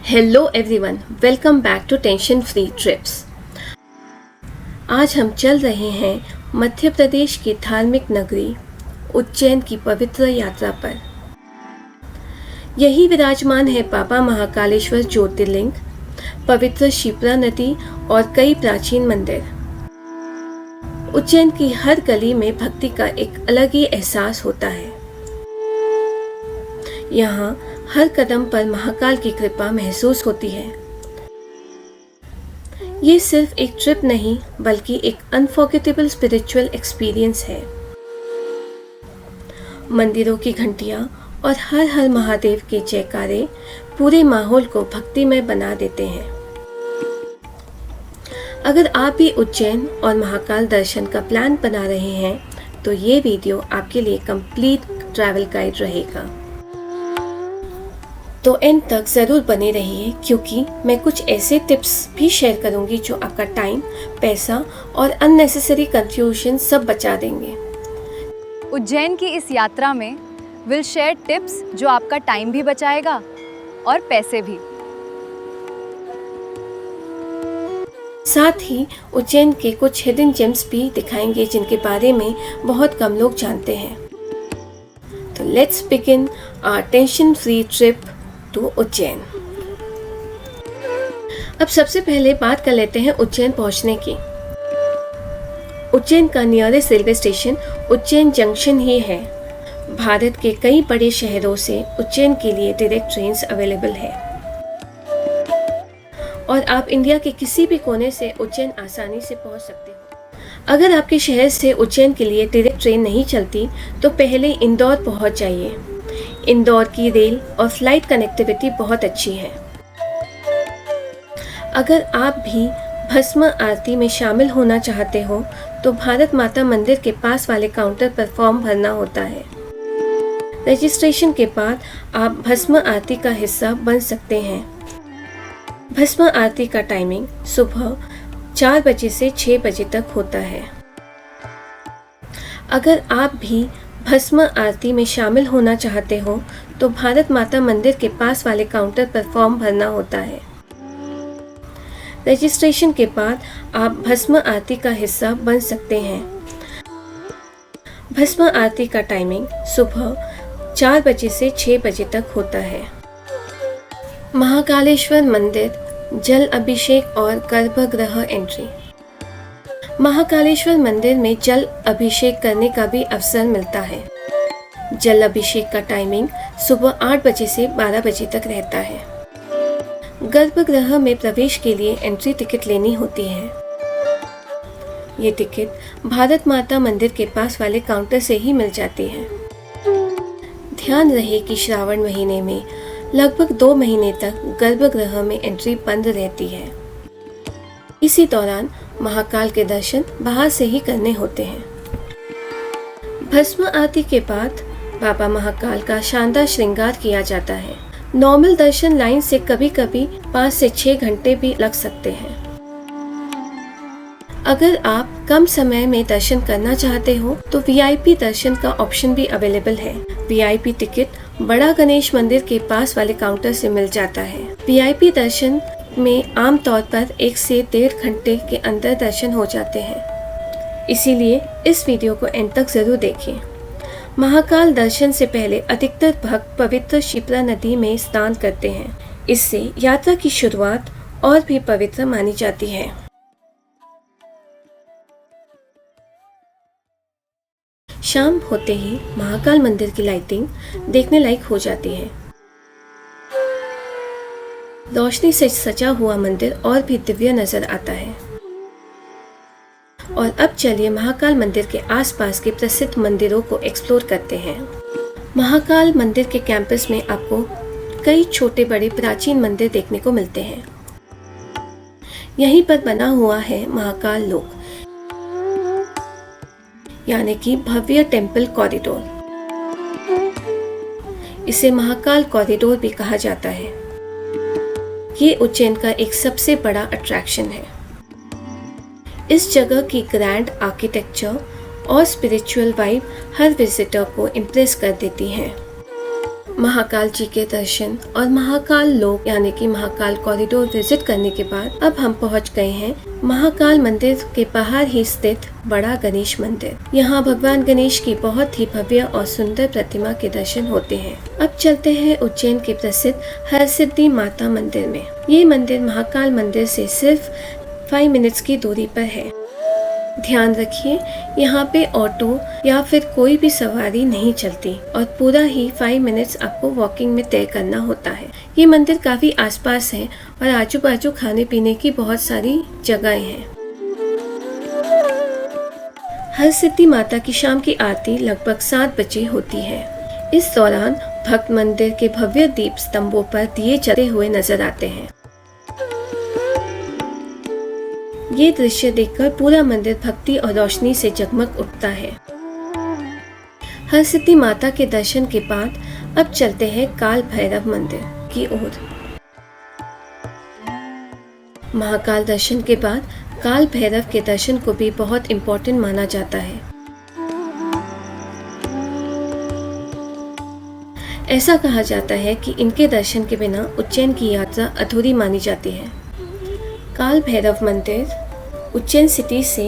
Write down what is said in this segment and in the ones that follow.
Hello everyone, welcome back to tension free trips. आज हम चल रहे हैं मध्य प्रदेश की धार्मिक नगरी उज्जैन की पवित्र यात्रा पर। यही विराजमान है बाबा महाकालेश्वर ज्योतिर्लिंग, पवित्र शिप्रा नदी और कई प्राचीन मंदिर। उज्जैन की हर गली में भक्ति का एक अलग ही एहसास होता है। यहाँ हर कदम पर महाकाल की कृपा महसूस होती है। ये सिर्फ एक ट्रिप नहीं बल्कि एक अनफॉरगेटेबल स्पिरिचुअल एक्सपीरियंस है। मंदिरों की घंटियां और हर हर महादेव के जयकारे पूरे माहौल को भक्तिमय बना देते हैं। अगर आप भी उज्जैन और महाकाल दर्शन का प्लान बना रहे हैं तो ये वीडियो आपके लिए कंप्लीट ट्रैवल गाइड रहेगा। तो एंड तक ज़रूर बने रहिए क्योंकि मैं कुछ ऐसे टिप्स भी शेयर करूंगी जो आपका टाइम, पैसा और अननेसेसरी कंफ्यूजन सब बचा देंगे। उज्जैन की इस यात्रा में विल शेयर टिप्स जो आपका टाइम भी बचाएगा और पैसे भी। साथ ही उज्जैन के कुछ हिडन जेम्स भी दिखाएंगे जिनके बारे में बहुत कम लोग जानते हैं। तो let's begin our tension free trip to Ujjain. अब सबसे पहले बात कर लेते हैं उज्जैन पहुंचने की। उज्जैन का nearest railway station Ujjain junction ही है। भारत के कई बड़े शहरों से उज्जैन के लिए डायरेक्ट ट्रेन अवेलेबल है और आप इंडिया के किसी भी कोने से उज्जैन आसानी से पहुंच सकते हो। अगर आपके शहर से उज्जैन के लिए डायरेक्ट ट्रेन नहीं चलती तो पहले इंदौर पहुंच जाइए। इंदौर की रेल और फ्लाइट कनेक्टिविटी बहुत अच्छी है। अगर आप भी भस्म आरती में शामिल होना चाहते हो तो भारत माता मंदिर के पास वाले काउंटर पर फॉर्म भरना होता है। रजिस्ट्रेशन के बाद आप भस्म आरती का हिस्सा बन सकते हैं। भस्म आरती का टाइमिंग सुबह 4 बजे से 6 बजे तक होता है। अगर आप भी भस्म आरती में शामिल होना चाहते हो तो भारत माता मंदिर के पास वाले काउंटर पर फॉर्म भरना होता है। रजिस्ट्रेशन के बाद आप भस्म आरती का हिस्सा बन सकते हैं। भस्म आरती का टाइमिंग सुबह 4 बजे से 6 बजे तक होता है। महाकालेश्वर मंदिर, जल अभिषेक और गर्भगृह एंट्री। महाकालेश्वर मंदिर में जल अभिषेक करने का भी अवसर मिलता है। जल अभिषेक का टाइमिंग सुबह 8 बजे से 12 बजे तक रहता है। गर्भगृह में प्रवेश के लिए एंट्री टिकट लेनी होती है। ये टिकट भारत माता मंदिर के पास वाले काउंटर से ही मिल जाती है। ध्यान रहे कि श्रावण महीने में लगभग 2 महीने तक गर्भगृह में एंट्री बंद रहती है। इसी दौरान महाकाल के दर्शन बाहर से ही करने होते हैं। भस्म आरती के बाद बाबा महाकाल का शानदार श्रृंगार किया जाता है। नॉर्मल दर्शन लाइन से कभी कभी 5 से 6 घंटे भी लग सकते हैं। अगर आप कम समय में दर्शन करना चाहते हो तो वीआईपी दर्शन का ऑप्शन भी अवेलेबल है। वीआईपी टिकट बड़ा गणेश मंदिर के पास वाले काउंटर से मिल जाता है। वीआईपी दर्शन में आमतौर पर 1 से 1.5 घंटे के अंदर दर्शन हो जाते हैं। इसीलिए इस वीडियो को एंड तक जरूर देखें। महाकाल दर्शन से पहले अधिकतर भक्त पवित्र शिप्रा नदी में स्नान करते हैं। इससे यात्रा की शुरुआत और भी पवित्र मानी जाती है। शाम होते ही महाकाल मंदिर की लाइटिंग देखने लायक हो जाती है। रोशनी से सजा हुआ मंदिर और भी दिव्य नजर आता है। और अब चलिए महाकाल मंदिर के आसपास के प्रसिद्ध मंदिरों को एक्सप्लोर करते हैं। महाकाल मंदिर के कैंपस में आपको कई छोटे बड़े प्राचीन मंदिर देखने को मिलते हैं। यहीं पर बना हुआ है महाकाल लोक, यानी कि भव्य टेम्पल कॉरिडोर। इसे महाकाल कॉरिडोर भी कहा जाता है। ये उज्जैन का एक सबसे बड़ा अट्रैक्शन है। इस जगह की ग्रैंड आर्किटेक्चर और स्पिरिचुअल वाइब हर विजिटर को इम्प्रेस कर देती है। महाकाल जी के दर्शन और महाकाल लोक यानी कि महाकाल कॉरिडोर विजिट करने के बाद अब हम पहुंच गए हैं महाकाल मंदिर के बाहर ही स्थित बड़ा गणेश मंदिर। यहाँ भगवान गणेश की बहुत ही भव्य और सुंदर प्रतिमा के दर्शन होते हैं। अब चलते हैं उज्जैन के प्रसिद्ध हरसिद्धि माता मंदिर में। ये मंदिर महाकाल मंदिर से सिर्फ 5 मिनट्स की दूरी पर है। ध्यान रखिए, यहाँ पे ऑटो या फिर कोई भी सवारी नहीं चलती और पूरा ही 5 मिनट्स आपको वॉकिंग में तय करना होता है। ये मंदिर काफी आसपास है और आजू बाजू खाने पीने की बहुत सारी जगहें हैं। हरसिद्धि माता की शाम की आरती लगभग 7 बजे होती है। इस दौरान भक्त मंदिर के भव्य दीप स्तंभों पर दिए जलते हुए नजर आते हैं। ये दृश्य देखकर पूरा मंदिर भक्ति और रोशनी से जगमग उठता है। हरसिद्धि माता के दर्शन के बाद अब चलते हैं काल भैरव मंदिर की ओर। महाकाल दर्शन के बाद काल भैरव के दर्शन को भी बहुत इम्पोर्टेंट माना जाता है। ऐसा कहा जाता है कि इनके दर्शन के बिना उज्जैन की यात्रा अधूरी मानी जाती है। काल भैरव मंदिर उज्जैन सिटी से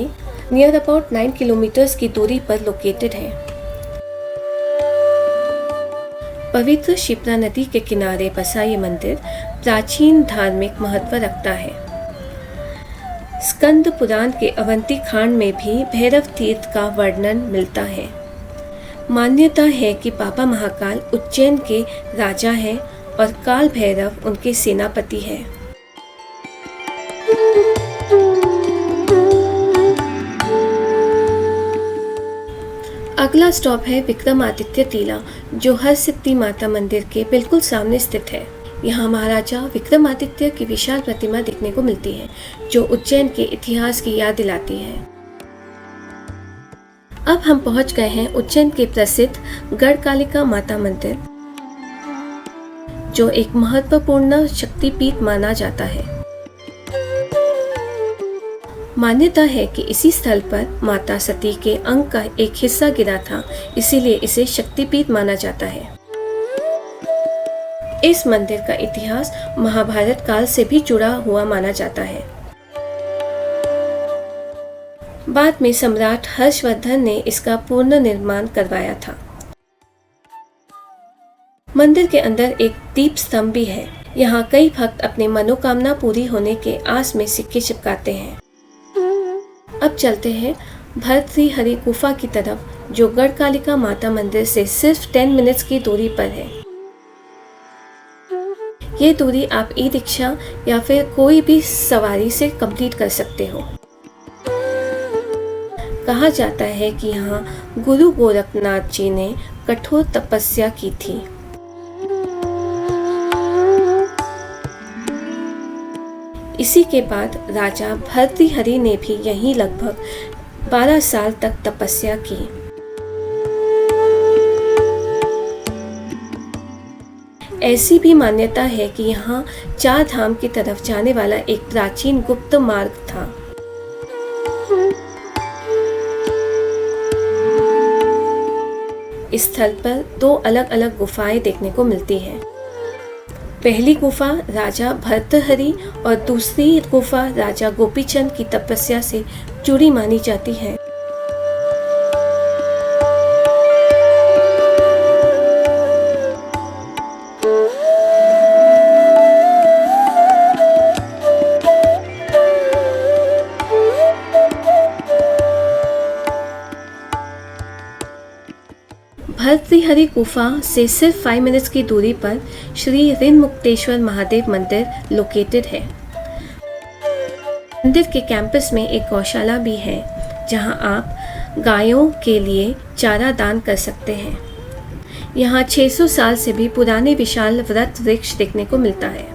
नियर अबाउट 9 किलोमीटर्स की दूरी पर लोकेटेड है। पवित्र शिप्रा नदी के किनारे बसा ये मंदिर प्राचीन धार्मिक महत्व रखता है। स्कंद पुराण के अवंती खांड में भी भैरव तीर्थ का वर्णन मिलता है। मान्यता है कि बाबा महाकाल उज्जैन के राजा हैं और काल भैरव उनके सेनापति हैं। अगला स्टॉप है विक्रमादित्य टीला, जो हरसिद्धि माता मंदिर के बिल्कुल सामने स्थित है। यहाँ महाराजा विक्रमादित्य की विशाल प्रतिमा देखने को मिलती है, जो उज्जैन के इतिहास की याद दिलाती है। अब हम पहुंच गए हैं उज्जैन के प्रसिद्ध गढ़कालिका माता मंदिर, जो एक महत्वपूर्ण शक्तिपीठ माना जाता है। मान्यता है कि इसी स्थल पर माता सती के अंग का एक हिस्सा गिरा था, इसीलिए इसे शक्तिपीठ माना जाता है। इस मंदिर का इतिहास महाभारत काल से भी जुड़ा हुआ माना जाता है। बाद में सम्राट हर्षवर्धन ने इसका पूर्ण निर्माण करवाया था। मंदिर के अंदर एक दीप स्तंभ भी है। यहाँ कई भक्त अपने मनोकामना पूरी होने के आस में सिक्के चिपकाते हैं। अब चलते हैं भर्तृहरि गुफा की तरफ, जो गढ़कालिका माता मंदिर से सिर्फ 10 मिनट्स की दूरी पर है। ये दूरी आप ई रिक्शा या फिर कोई भी सवारी से कंप्लीट कर सकते हो। कहा जाता है कि यहाँ गुरु गोरखनाथ जी ने कठोर तपस्या की थी। इसी के बाद राजा भर्तृहरि ने भी यहीं लगभग 12 साल तक तपस्या की। ऐसी भी मान्यता है कि यहाँ 4 धाम की तरफ जाने वाला एक प्राचीन गुप्त मार्ग था। इस स्थल पर 2 अलग अलग गुफाएं देखने को मिलती हैं। पहली गुफा राजा भर्तृहरि और दूसरी गुफा राजा गोपीचंद की तपस्या से जुड़ी मानी जाती है। भर्तृहरि गुफा से सिर्फ 5 मिनट्स की दूरी पर श्री ऋण मुक्तेश्वर महादेव मंदिर लोकेटेड है। मंदिर के कैंपस में एक गौशाला भी है, जहां आप गायों के लिए चारा दान कर सकते हैं। यहाँ 600 साल से भी पुराने विशाल वृक्ष देखने को मिलता है।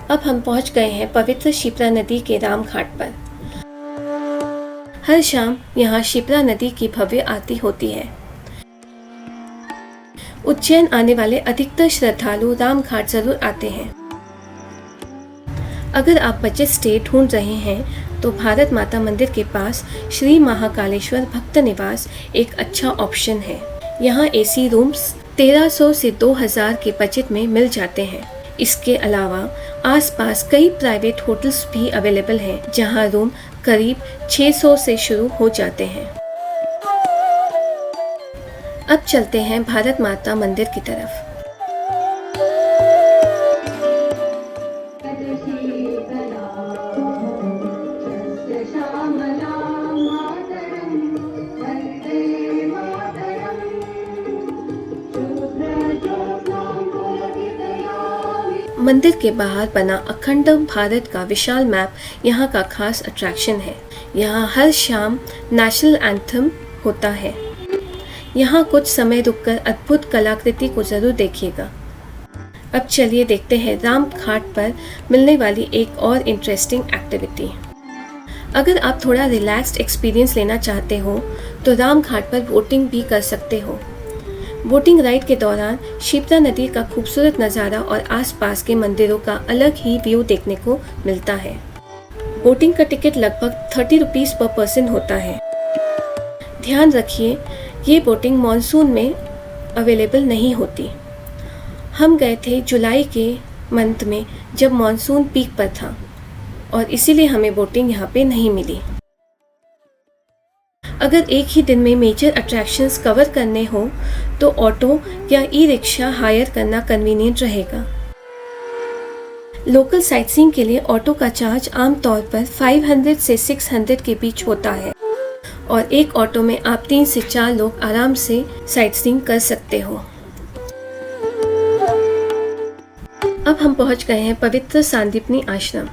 अब हम पहुंच गए हैं पवित्र शिप्रा नदी के राम घाट पर। हर शाम यहाँ शिप्रा नदी की भव्य आरती होती है। उज्जैन आने वाले अधिकतर श्रद्धालु राम घाट जरूर आते हैं। अगर आप बजट स्टे ढूंढ रहे हैं तो भारत माता मंदिर के पास श्री महाकालेश्वर भक्त निवास एक अच्छा ऑप्शन है। यहाँ एसी रूम्स 1300 से 2000 के बजट में मिल जाते हैं। इसके अलावा आसपास कई प्राइवेट होटल्स भी अवेलेबल हैं, जहाँ रूम करीब 600 से शुरू हो जाते हैं। अब चलते हैं भारत माता मंदिर की तरफ। मंदिर के बाहर बना अखंड भारत का विशाल मैप यहाँ का खास अट्रैक्शन है। यहाँ हर शाम नेशनल एंथम होता है। यहाँ कुछ समय रुककर अद्भुत कलाकृति को जरूर देखिएगा। अब चलिए देखते हैं राम घाट पर मिलने वाली एक और इंटरेस्टिंग एक्टिविटी। अगर आप थोड़ा रिलैक्स्ड एक्सपीरियंस लेना चाहते हो तो राम घाट पर बोटिंग भी कर सकते हो। बोटिंग राइड के दौरान शिप्रा नदी का खूबसूरत नज़ारा और आसपास के मंदिरों का अलग ही व्यू देखने को मिलता है। बोटिंग का टिकट लगभग 30 रुपीज़ पर पर्सन होता है। ध्यान रखिए, ये बोटिंग मॉनसून में अवेलेबल नहीं होती। हम गए थे जुलाई के मंथ में जब मॉनसून पीक पर था और इसीलिए हमें बोटिंग यहाँ पे नहीं मिली। अगर एक ही दिन में मेजर अट्रैक्शंस कवर करने हो तो ऑटो या ई रिक्शा हायर करना कन्वीनियंट रहेगा। लोकल साइटसीइंग के लिए ऑटो का चार्ज आमतौर पर 500 से 600 के बीच होता है और एक ऑटो में आप 3 से 4 लोग आराम से साइटसीइंग कर सकते हो। अब हम पहुंच गए हैं पवित्र सांदीपनी आश्रम।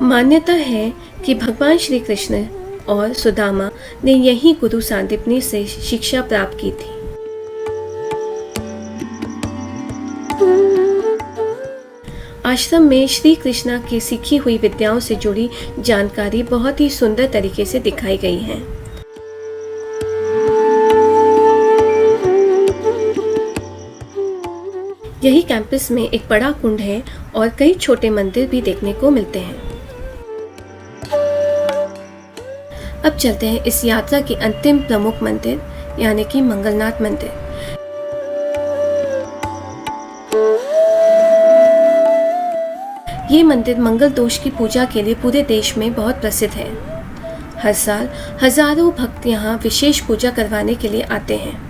मान्यता है कि भगवान श्री कृष्ण और सुदामा ने यही गुरु सांदीपनी से शिक्षा प्राप्त की थी। आश्रम में श्री कृष्ण की सीखी हुई विद्याओं से जुड़ी जानकारी बहुत ही सुंदर तरीके से दिखाई गई है। यही कैंपस में एक बड़ा कुंड है और कई छोटे मंदिर भी देखने को मिलते हैं। अब चलते हैं इस यात्रा के अंतिम प्रमुख मंदिर यानी कि मंगलनाथ मंदिर। ये मंदिर मंगल दोष की पूजा के लिए पूरे देश में बहुत प्रसिद्ध है। हर साल हजारों भक्त यहाँ विशेष पूजा करवाने के लिए आते हैं।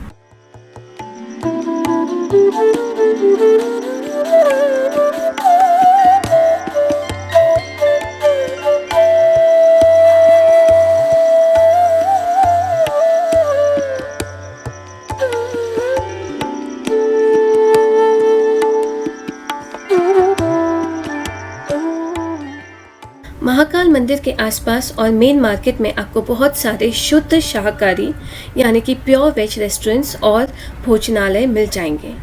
महाकाल मंदिर के आसपास और मेन मार्केट में आपको बहुत सारे शुद्ध शाकाहारी यानी कि प्योर वेज रेस्टोरेंट्स और भोजनालय मिल जाएंगे।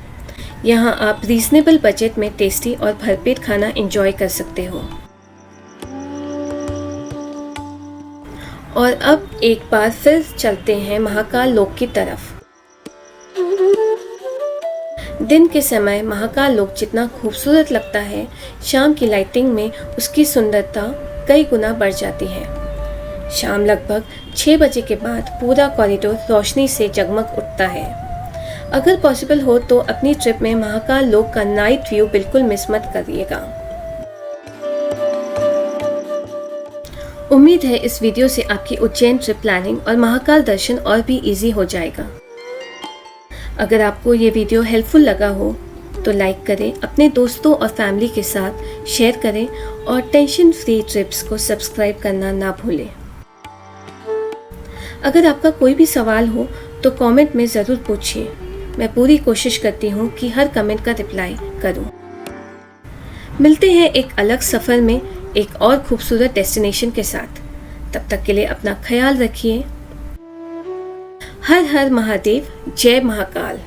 यहाँ आप रीजनेबल बजट में टेस्टी और भरपेट खाना एंजॉय कर सकते हो। और अब एक बार फिर चलते हैं महाकाल लोक की तरफ। दिन के समय महाकाल लोक जितना खूबसूरत लगता है, शाम की लाइटिंग में उसकी सुंदरता कई गुना बढ़ जाती है। शाम लगभग 6 बजे के बाद पूरा कॉरिडोर रोशनी से जगमग उठता है। अगर पॉसिबल हो तो अपनी ट्रिप में महाकाल लोक का नाइट व्यू बिल्कुल मिस मत करिएगा। उम्मीद है इस वीडियो से आपकी उज्जैन ट्रिप प्लानिंग और महाकाल दर्शन और भी इजी हो जाएगा। अगर आपको ये वीडियो हेल्पफुल लगा हो तो लाइक करें, अपने दोस्तों और फैमिली के साथ शेयर करें और टेंशन फ्री ट्रिप्स को सब्सक्राइब करना ना भूलें। अगर आपका कोई भी सवाल हो तो कमेंट में ज़रूर पूछिए। मैं पूरी कोशिश करती हूँ कि हर कमेंट का रिप्लाई करूँ। मिलते हैं एक अलग सफ़र में एक और खूबसूरत डेस्टिनेशन के साथ। तब तक के लिए अपना ख्याल रखिए। हर हर महादेव, जय महाकाल।